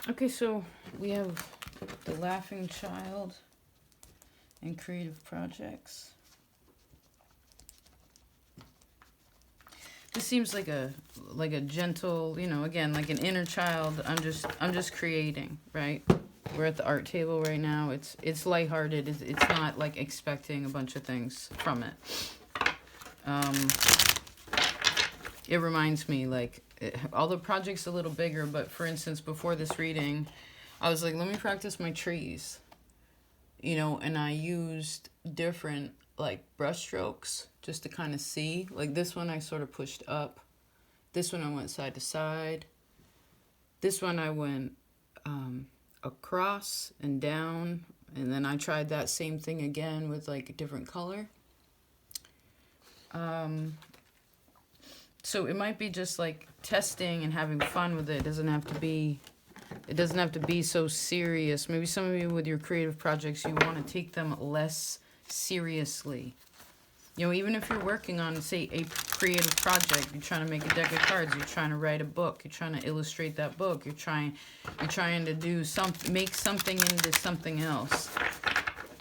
Okay, so we have the Laughing Child and creative projects. This seems like a gentle, again, like an inner child. I'm just creating, right? We're at the art table right now. It's lighthearted. It's not like expecting a bunch of things from it. Um, it reminds me all the projects a little bigger, but for instance, before this reading, I was like, let me practice my trees, and I used different like brush strokes just to kind of see. Like this one I sort of pushed up. This one I went side to side. This one I went across and down, and then I tried that same thing again with like a different color. So it might be just like testing and having fun with it. It doesn't have to be so serious. Maybe some of you with your creative projects, you want to take them less seriously. Even if you're working on, say, a creative project, you're trying to make a deck of cards, you're trying to write a book, you're trying to illustrate that book, you're trying to do make something into something else.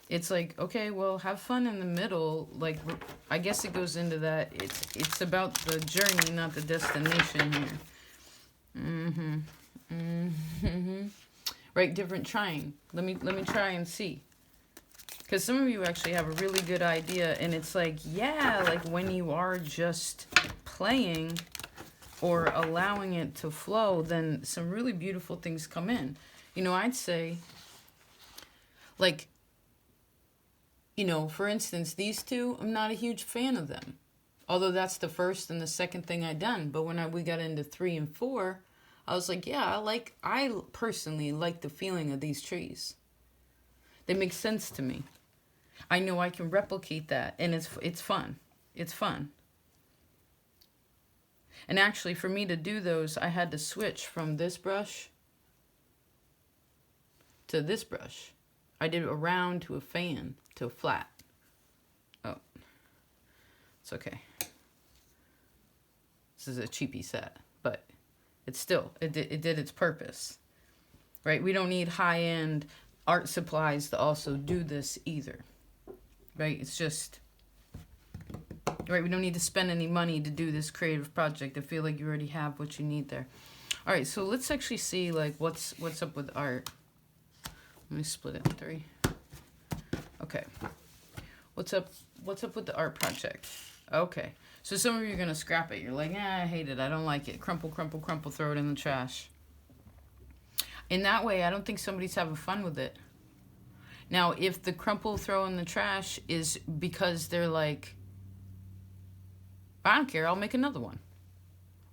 It's like, okay, well, have fun in the middle. Like, I guess it goes into that. It's about the journey, not the destination here. Right, different trying. Let me try and see. Because some of you actually have a really good idea, and it's like, yeah, like when you are just playing or allowing it to flow, then some really beautiful things come in. I'd say, like, for instance, these two, I'm not a huge fan of them. Although that's the first and the second thing I done. But when we got into 3 and 4, I was like, yeah, I personally like the feeling of these trees. They make sense to me. I know I can replicate that, and it's fun. It's fun. And actually, for me to do those, I had to switch from this brush to this brush. I did a round to a fan to a flat. Oh, it's okay. This is a cheapy set, but it did its purpose, right? We don't need high-end art supplies to also do this either, right? It's just, right, we don't need to spend any money to do this creative project. I feel like you already have what you need there. All right, so let's actually see like what's up with art. Let me split it in 3. Okay. What's up with the art project? Okay. So some of you are going to scrap it. You're like, I hate it. I don't like it. Crumple, crumple, crumple, throw it in the trash. In that way, I don't think somebody's having fun with it. Now, if the crumple throw in the trash is because they're like, I don't care, I'll make another one.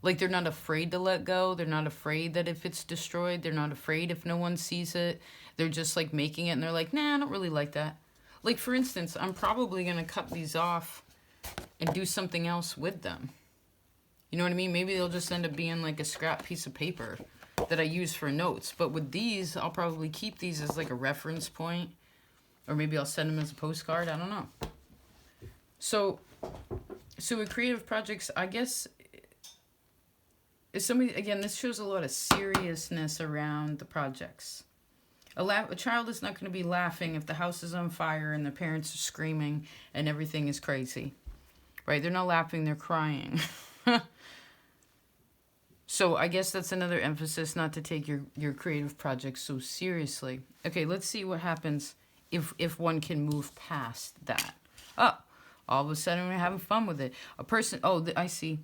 Like, they're not afraid to let go. They're not afraid that if it's destroyed, they're not afraid if no one sees it. They're just like making it and they're like, nah, I don't really like that. Like, for instance, I'm probably going to cut these off and do something else with them. You know what I mean? Maybe they'll just end up being like a scrap piece of paper that I use for notes. But with these, I'll probably keep these as like a reference point. Or maybe I'll send them as a postcard. I don't know. So with creative projects, I guess, if somebody, again, this shows a lot of seriousness around the projects. A child is not going to be laughing if the house is on fire and the parents are screaming and everything is crazy. Right? They're not laughing, they're crying. So I guess that's another emphasis, not to take your creative projects so seriously. Okay, let's see what happens if one can move past that. Oh, all of a sudden we're having fun with it. A person, I see.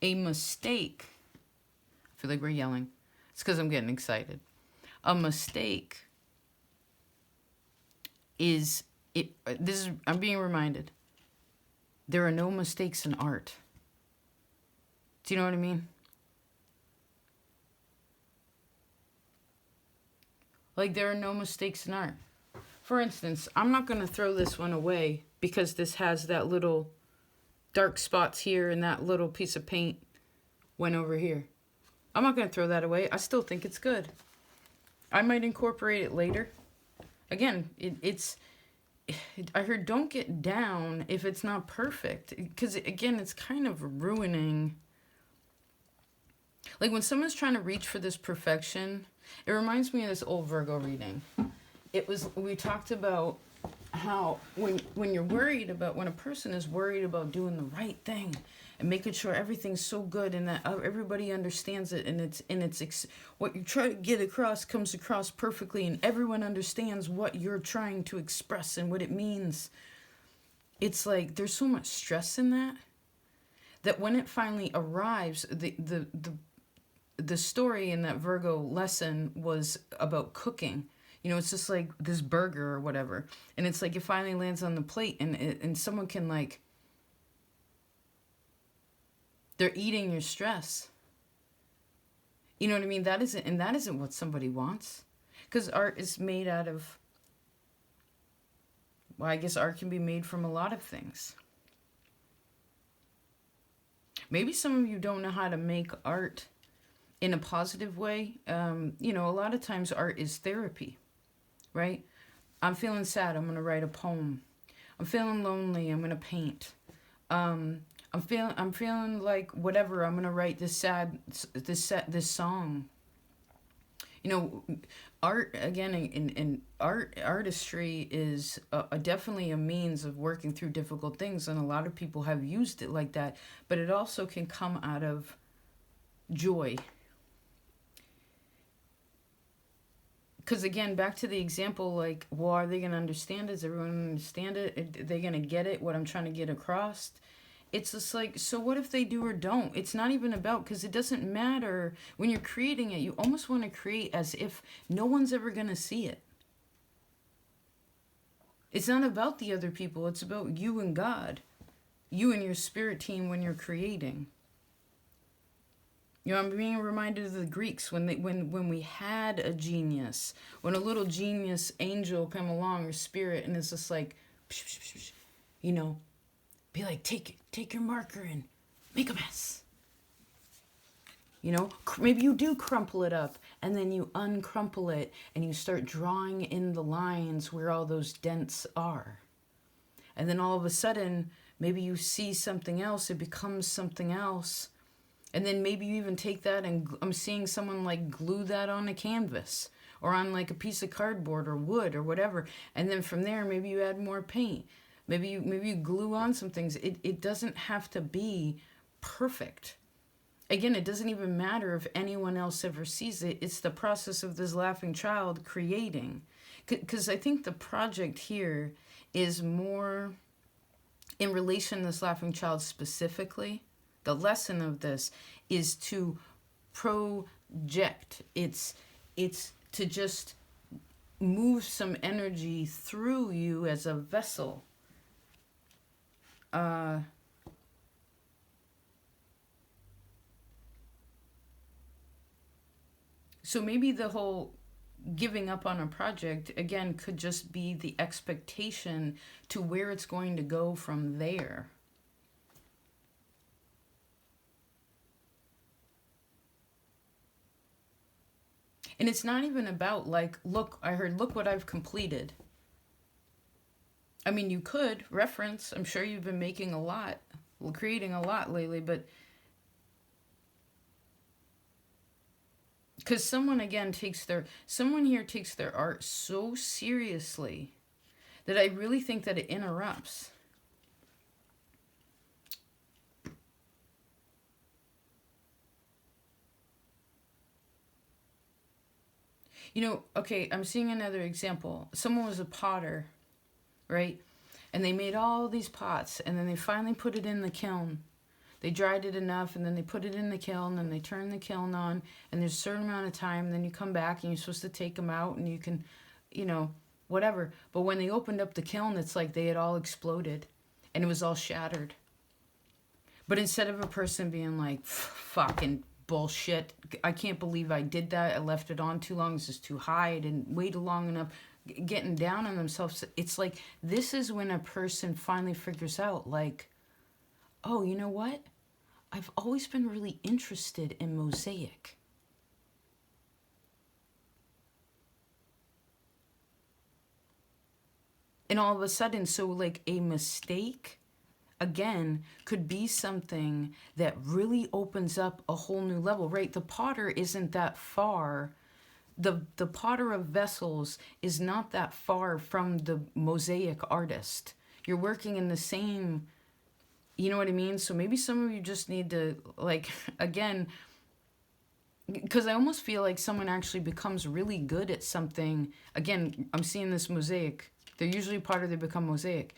A mistake. I feel like we're yelling. It's because I'm getting excited. A mistake I'm being reminded, there are no mistakes in art. Do you know what I mean? Like, there are no mistakes in art. For instance, I'm not going to throw this one away because this has that little dark spots here and that little piece of paint went over here. I'm not going to throw that away. I still think it's good. I might incorporate it later. Again, I heard don't get down if it's not perfect. Because, again, it's kind of ruining. Like, when someone's trying to reach for this perfection, It reminds me of this old Virgo reading. We talked about how when you're worried about, when a person is worried about doing the right thing and making sure everything's so good and that everybody understands it, and what you try to get across comes across perfectly and everyone understands what you're trying to express and what it means. It's like there's so much stress in that when it finally arrives, the story in that Virgo lesson was about cooking. You know, it's just like this burger or whatever, and it's like it finally lands on the plate, and someone can, like, they're eating your stress. You know what I mean? That isn't what somebody wants, because art is made out of. Well, I guess art can be made from a lot of things. Maybe some of you don't know how to make art in a positive way. You know, a lot of times art is therapy. Right? I'm feeling sad, I'm going to write a poem. I'm feeling lonely, I'm going to paint. I'm feeling like whatever, I'm going to write this song. You know, art, again, in artistry is definitely a means of working through difficult things, and a lot of people have used it like that, but it also can come out of joy. Because again, back to the example, like, well, are they going to understand it? Does everyone understand it? Are they going to get it, what I'm trying to get across? It's just like, so what if they do or don't? It's not even about, because it doesn't matter. When you're creating it, you almost want to create as if no one's ever going to see it. It's not about the other people. It's about you and God. You and your spirit team when you're creating. You know, I'm being reminded of the Greeks when we had a genius, when a little genius angel come along or spirit, and it's just like, you know, be like, take your marker and make a mess. You know, maybe you do crumple it up, and then you uncrumple it, and you start drawing in the lines where all those dents are. And then all of a sudden, maybe you see something else, it becomes something else. And then maybe you even take that, and I'm seeing someone like glue that on a canvas or on like a piece of cardboard or wood or whatever. And then from there, maybe you add more paint. Maybe you glue on some things. It doesn't have to be perfect. Again, it doesn't even matter if anyone else ever sees it. It's the process of this laughing child creating. Because I think the project here is more in relation to this laughing child specifically. The lesson of this is to project. It's to just move some energy through you as a vessel. So maybe the whole giving up on a project, again, could just be the expectation to where it's going to go from there. And it's not even about like, look what I've completed. I mean, you could reference, I'm sure you've been making a lot, creating a lot lately, but because someone here takes their art so seriously that I really think that it interrupts. You know, okay, I'm seeing another example. Someone was a potter, right? And they made all these pots, and then they finally put it in the kiln. They dried it enough, and then they put it in the kiln, and they turn the kiln on, and there's a certain amount of time, and then you come back, and you're supposed to take them out, and you can, you know, whatever. But when they opened up the kiln, it's like they had all exploded, and it was all shattered. But instead of a person being like, fucking bullshit, I can't believe I did that, I left it on too long, this is too high, I didn't wait long enough, getting down on themselves, it's like, this is when a person finally figures out, like, oh, you know what? I've always been really interested in mosaic. And all of a sudden, so like a mistake, again, could be something that really opens up a whole new level, right? The potter isn't that far the potter of vessels is not that far from the mosaic artist. You're working in the same, you know what I mean? So maybe some of you just need to, like, again, because I almost feel like someone actually becomes really good at something. Again, I'm seeing this mosaic. They're usually potter, they become mosaic.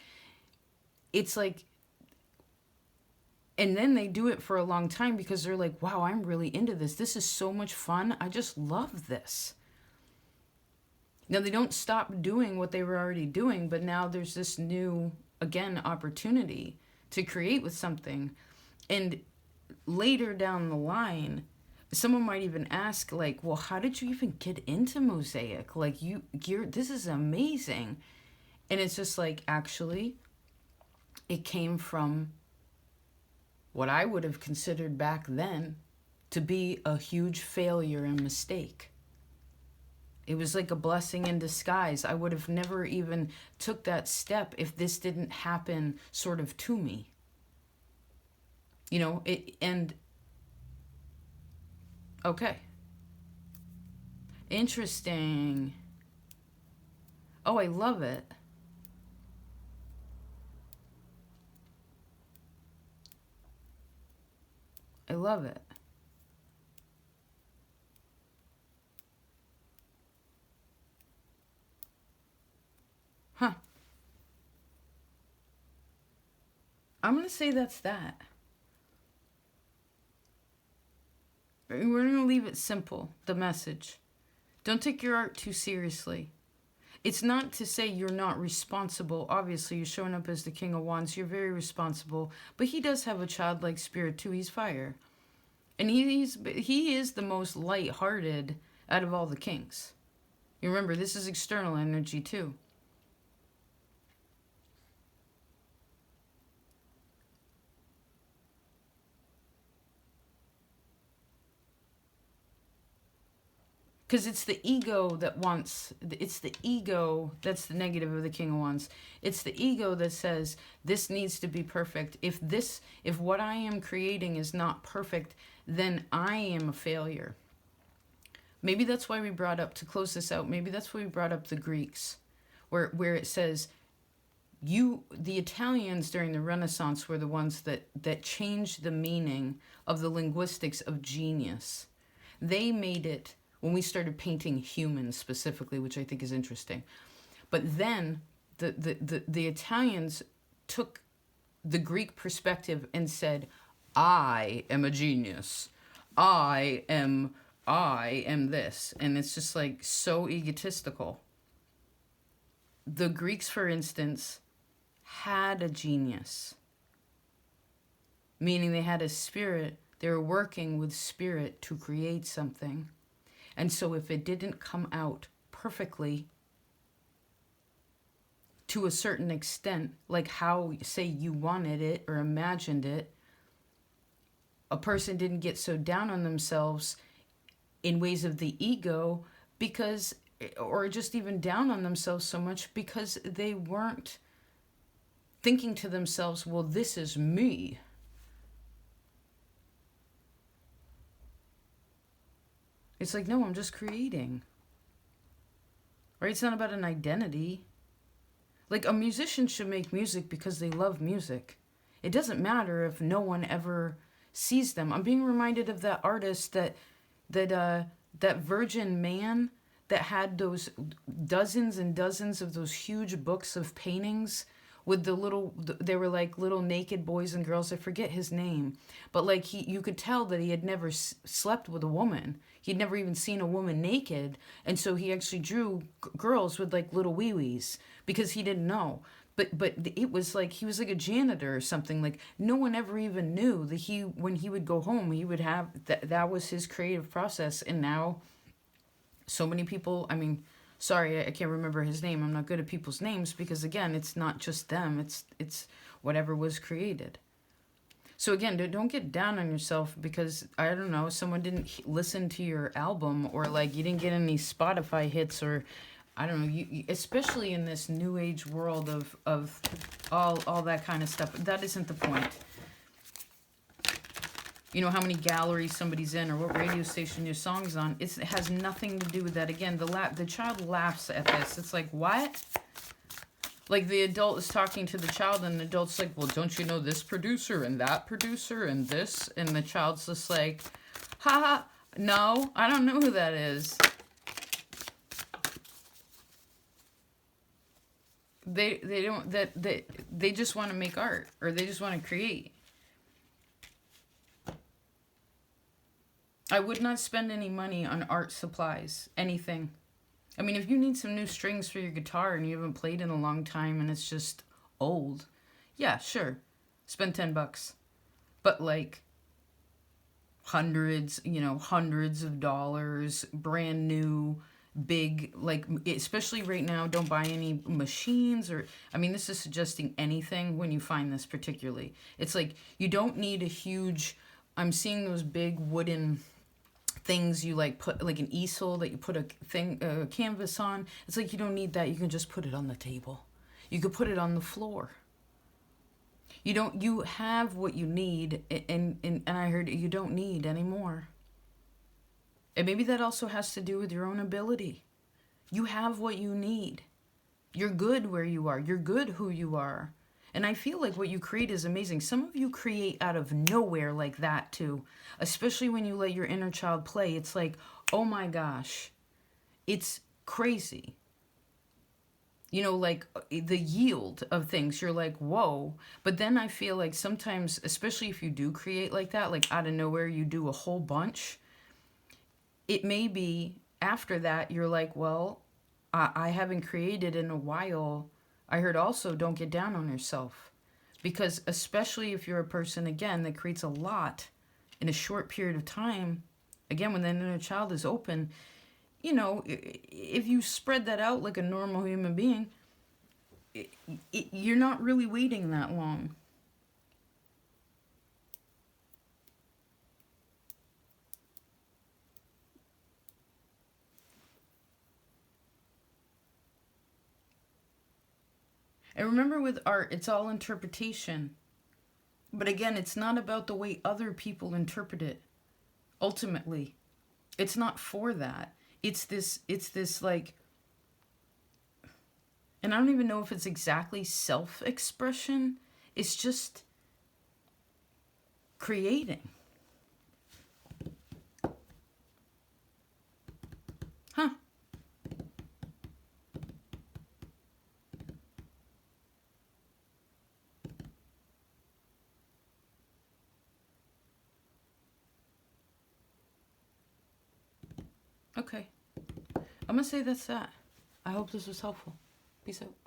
It's like, and then they do it for a long time because they're like, wow, I'm really into this. This is so much fun. I just love this. Now, they don't stop doing what they were already doing, but now there's this new, again, opportunity to create with something. And later down the line, someone might even ask, like, well, how did you even get into mosaic? Like, this is amazing. And it's just like, actually, it came from what I would have considered back then to be a huge failure and mistake. It was like a blessing in disguise. I would have never even took that step if this didn't happen sort of to me. You know, and okay. Interesting. Oh, I love it. I love it. Huh. I'm going to say that's that. We're going to leave it simple, the message. Don't take your art too seriously. It's not to say you're not responsible. Obviously, you're showing up as the King of Wands. You're very responsible. But he does have a childlike spirit, too. He's fire. And he is the most light-hearted out of all the kings. You remember, this is external energy, too. Because it's the ego that wants, it's the ego that's the negative of the King of Wands. It's the ego that says, this needs to be perfect. If what I am creating is not perfect, then I am a failure. Maybe that's why we brought up, to close this out, maybe that's why we brought up the Greeks, where it says, the Italians during the Renaissance were the ones that changed the meaning of the linguistics of genius. They made it, when we started painting humans specifically, which I think is interesting. But then the Italians took the Greek perspective and said, I am a genius. I am this. And it's just like so egotistical. The Greeks, for instance, had a genius, meaning they had a spirit. They were working with spirit to create something. And so if it didn't come out perfectly to a certain extent, like how, say, you wanted it or imagined it, a person didn't get so down on themselves in ways of the ego because, or just even down on themselves so much because they weren't thinking to themselves, well, this is me. It's like, no, I'm just creating. Right? It's not about an identity. Like, a musician should make music because they love music. It doesn't matter if no one ever sees them. I'm being reminded of that artist that virgin man that had those dozens and dozens of those huge books of paintings with they were like little naked boys and girls. I forget his name, but like you could tell that he had never slept with a woman. He'd never even seen a woman naked, and so he actually drew girls with like little wee-wees because he didn't know. But it was like he was like a janitor or something. Like no one ever even knew that when he would go home, he would have that was his creative process. And now, so many people. I mean, sorry, I can't remember his name. I'm not good at people's names because again, it's not just them. It's whatever was created. So again, don't get down on yourself because, I don't know, someone didn't listen to your album or like you didn't get any Spotify hits or, I don't know, you especially in this new age world of all that kind of stuff. That isn't the point. you know, how many galleries somebody's in or what radio station your song's on. It has nothing to do with that. Again, the child laughs at this. It's like, what? Like the adult is talking to the child and the adult's like, well, don't you know this producer and that producer and this? And the child's just like, ha, no, I don't know who that is. They don't, they just want to make art, or they just want to create. I would not spend any money on art supplies, anything. I mean, if you need some new strings for your guitar and you haven't played in a long time and it's just old, yeah, sure, spend $10. But like hundreds of dollars, brand new, big, like, especially right now, don't buy any machines or, I mean, this is suggesting anything when you find this particularly. It's like, you don't need a huge, I'm seeing those big wooden things you like put, like an easel that you put a canvas on. It's like, you don't need that. You can just put it on the table. You could put it on the floor. You have what you need, and I heard you don't need any more. And maybe that also has to do with your own ability. You have what you need. You're good where you are. You're good who you are. And I feel like what you create is amazing. Some of you create out of nowhere like that too. Especially when you let your inner child play. It's like, oh my gosh. It's crazy. You know, like the yield of things. You're like, whoa. But then I feel like sometimes, especially if you do create like that, like out of nowhere, you do a whole bunch. It may be after that, you're like, well, I haven't created in a while. I heard also, don't get down on yourself. Because especially if you're a person, again, that creates a lot in a short period of time, again, when the inner child is open, you know, if you spread that out like a normal human being, you're not really waiting that long. And remember, with art, it's all interpretation. But again, it's not about the way other people interpret it. Ultimately, it's not for that. It's this like, and I don't even know if it's exactly self-expression. It's just creating. Huh. Okay. I'm going to say that's that. I hope this was helpful. Peace out.